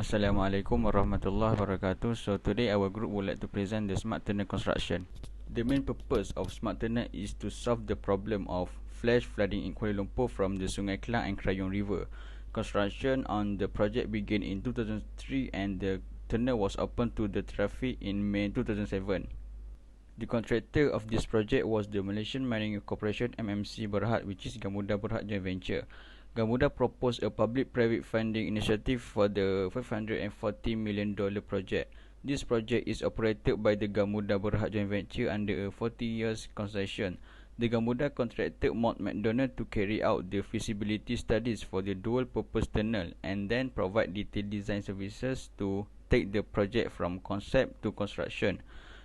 Assalamualaikum warahmatullahi wabarakatuh. So today our group would like to present the smart tunnel construction. The main purpose of smart tunnel is to solve the problem of flash flooding in Kuala Lumpur from the Sungai Kelang and Krayong River. Construction on the project began in 2003 and the tunnel was opened to the traffic in May 2007. The contractor of this project was the Malaysian Mining Corporation MMC Berhad, which is Gamuda Berhad joint venture. Gamuda proposed a public-private funding initiative for the $540 million project. This project is operated by the Gamuda Berhad joint venture under a 40 years concession. The Gamuda contracted Mohd McDonald to carry out the feasibility studies for the dual-purpose tunnel and then provide detailed design services to take the project from concept to construction.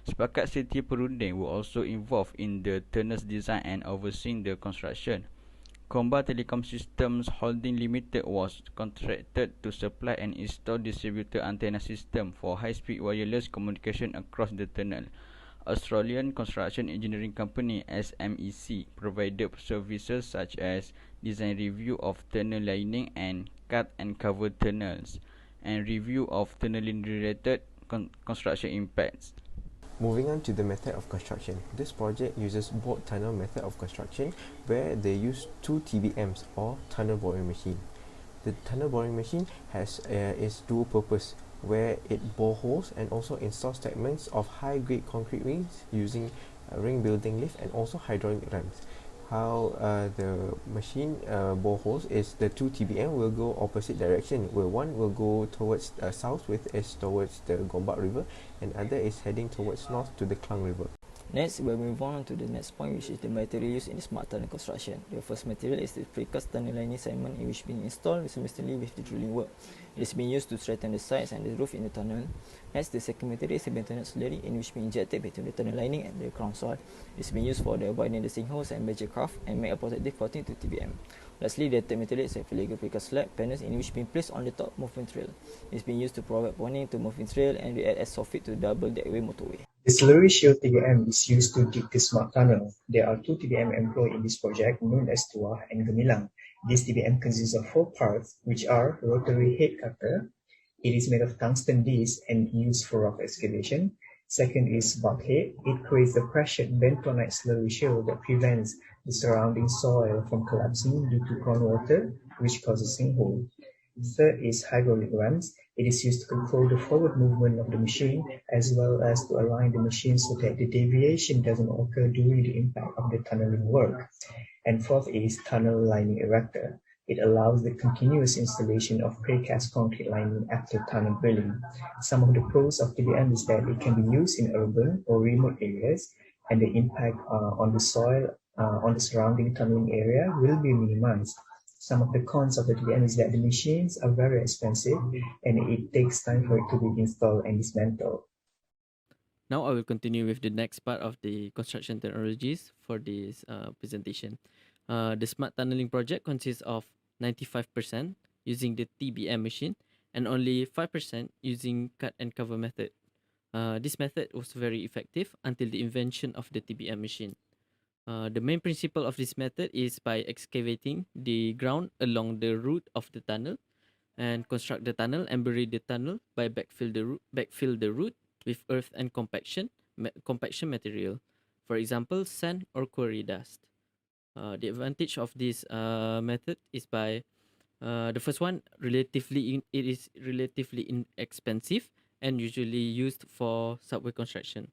Sepakat Siti Perunding were also involved in the tunnel's design and overseeing the construction. Comba Telecom Systems Holding Limited was contracted to supply and install distributor antenna system for high-speed wireless communication across the tunnel. Australian construction engineering company SMEC provided services such as design review of tunnel lining and cut and cover tunnels, and review of tunneling related construction impacts. Moving on to the method of construction. This project uses bored tunnel method of construction where they use two TBMs or tunnel boring machine. The tunnel boring machine has is dual purpose where it bore holes and also installs segments of high grade concrete rings using ring building lift and also hydraulic ramps. How the machine bore holes is the two TBM will go opposite direction, where one will go towards south with is towards the Gombak River and other is heading towards north to the Klang River. Next, we'll move on to the next point, which is the material used in the smart tunnel construction. The first material is the precast tunnel lining segment, in which being installed simultaneously with the drilling work. It is being used to straighten the sides and the roof in the tunnel. Next, the second material is the bentonic slurry, in which being injected between the tunnel lining and the ground soil. It is being used for the avoiding the sinkholes and major craft and make a protective coating to TBM. Lastly, the third material is a filigree precast slab panels, in which being placed on the top movement rail. It is being used to provide bonding to movement rail and react as soffit to double deckaway motorway. The slurry shield TBM is used to dig the smart tunnel. There are two TBM employed in this project known as Tuah and Gemilang. This TBM consists of four parts, which are rotary head cutter. It is made of tungsten disc and used for rock excavation. Second is bulkhead. It creates a pressured bentonite slurry shield that prevents the surrounding soil from collapsing due to groundwater, which causes sinkhole. Third is hydraulic ramps. It is used to control the forward movement of the machine as well as to align the machine so that the deviation doesn't occur during the impact of the tunneling work. And fourth is tunnel lining erector. It allows the continuous installation of precast concrete lining after tunnel drilling. Some of the pros of TBM is that it can be used in urban or remote areas, and the impact on the soil on the surrounding tunneling area will be minimized. Some of the cons of the TBM is that the machines are very expensive and it takes time for it to be installed and dismantled. Now I will continue with the next part of the construction technologies for this presentation. The smart tunneling project consists of 95% using the TBM machine and only 5% using cut and cover method. This method was very effective until the invention of the TBM machine. The main principle of this method is by excavating the ground along the route of the tunnel and construct the tunnel and bury the tunnel by backfill the route with earth and compaction material, for example, sand or quarry dust. The advantage of this method is by the first one, it is relatively inexpensive and usually used for subway construction,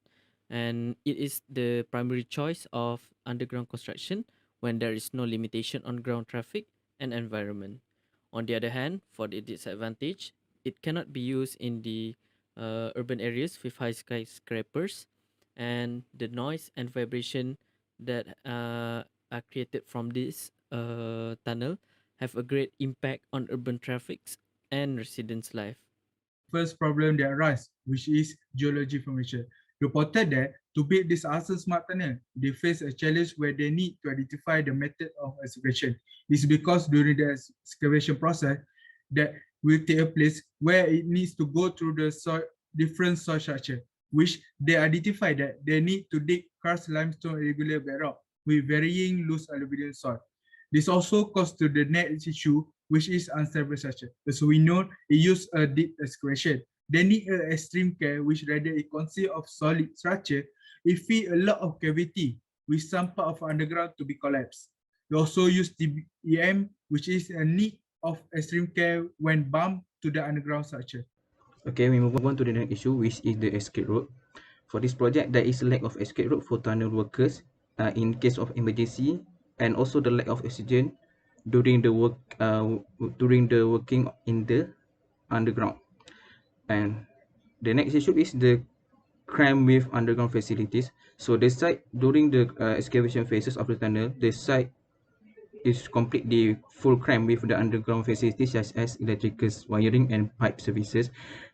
and it is the primary choice of underground construction when there is no limitation on ground traffic and environment. On the other hand, for the disadvantage, it cannot be used in the urban areas with high skyscrapers, and the noise and vibration that are created from this tunnel have a great impact on urban traffic and residents' life. First problem that arises, which is geology formation. Reported that to build this Arsenal smart tunnel, they face a challenge where they need to identify the method of excavation. This is because during the excavation process, that will take place where it needs to go through the different soil structure, which they identify that they need to dig karst limestone irregular bedrock with varying loose alluvial soil. This also caused to the next issue which is unstable structure. As we know, it use a deep excavation. They need a extreme care, which rather it consists of solid structure. It feed a lot of cavity with some part of underground to be collapsed. We also use TBM, which is a need of extreme care when bumped to the underground structure. Okay, we move on to the next issue, which is the escape route. For this project, there is a lack of escape route for tunnel workers in case of emergency, and also the lack of oxygen during the working in the underground. And the next issue is the crime with underground facilities. So the site during the excavation phases of the tunnel, the site is completely full crammed with the underground facilities such as electrical wiring and pipe services,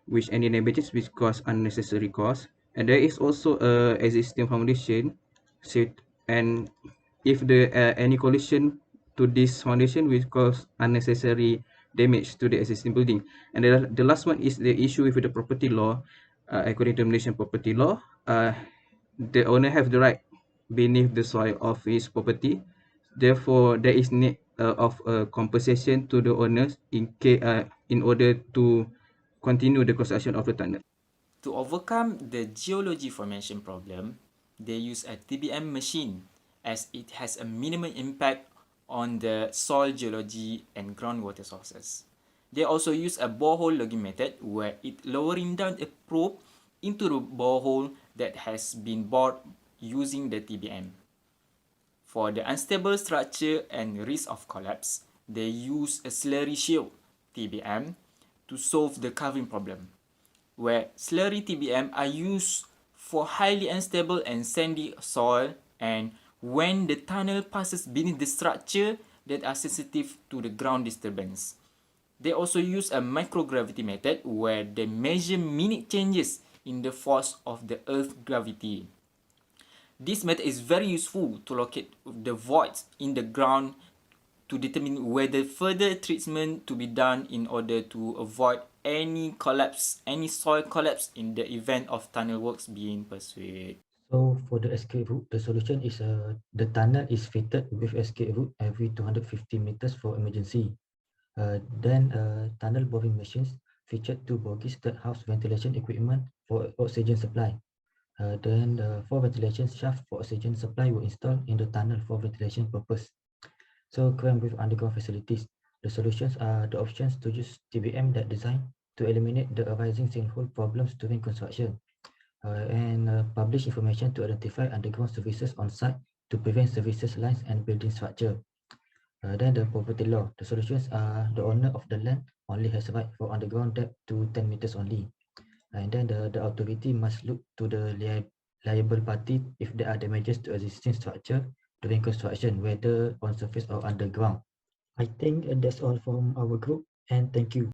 which any damages which cause unnecessary costs. And there is also a existing foundation set, and if the any collision to this foundation will cause unnecessary damage to the existing building. And the last one is the issue with the property law. According to Malaysian property law, the owner have the right beneath the soil of his property. Therefore, there is need of a compensation to the owners in order to continue the construction of the tunnel. To overcome the geology formation problem, they use a TBM machine as it has a minimal impact on the soil geology and groundwater sources. They also use a borehole logging method where it lowering down a probe into the borehole that has been bored using the TBM. For the unstable structure and risk of collapse, they use a slurry shield TBM to solve the covering problem, where slurry TBM are used for highly unstable and sandy soil and when the tunnel passes beneath the structure that are sensitive to the ground disturbance. They also use a microgravity method where they measure minute changes in the force of the Earth's gravity. This method is very useful to locate the voids in the ground to determine whether further treatment to be done in order to avoid any collapse, any soil collapse in the event of tunnel works being pursued. So for the escape route, the solution is the tunnel is fitted with escape route every 250 meters for emergency. Then tunnel boring machines featured two bogies that house ventilation equipment for oxygen supply. Then four ventilation shafts for oxygen supply were installed in the tunnel for ventilation purpose. So crammed with underground facilities, the solutions are the options to use TBM that designed to eliminate the arising sinkhole problems during construction and publish information to identify underground services on site to prevent services lines and building structure. Then the property law, the solutions are the owner of the land only has right for underground depth to 10 meters only. And then the authority must look to the liable party if there are damages to existing structure during construction, whether on surface or underground. I think that's all from our group, and thank you.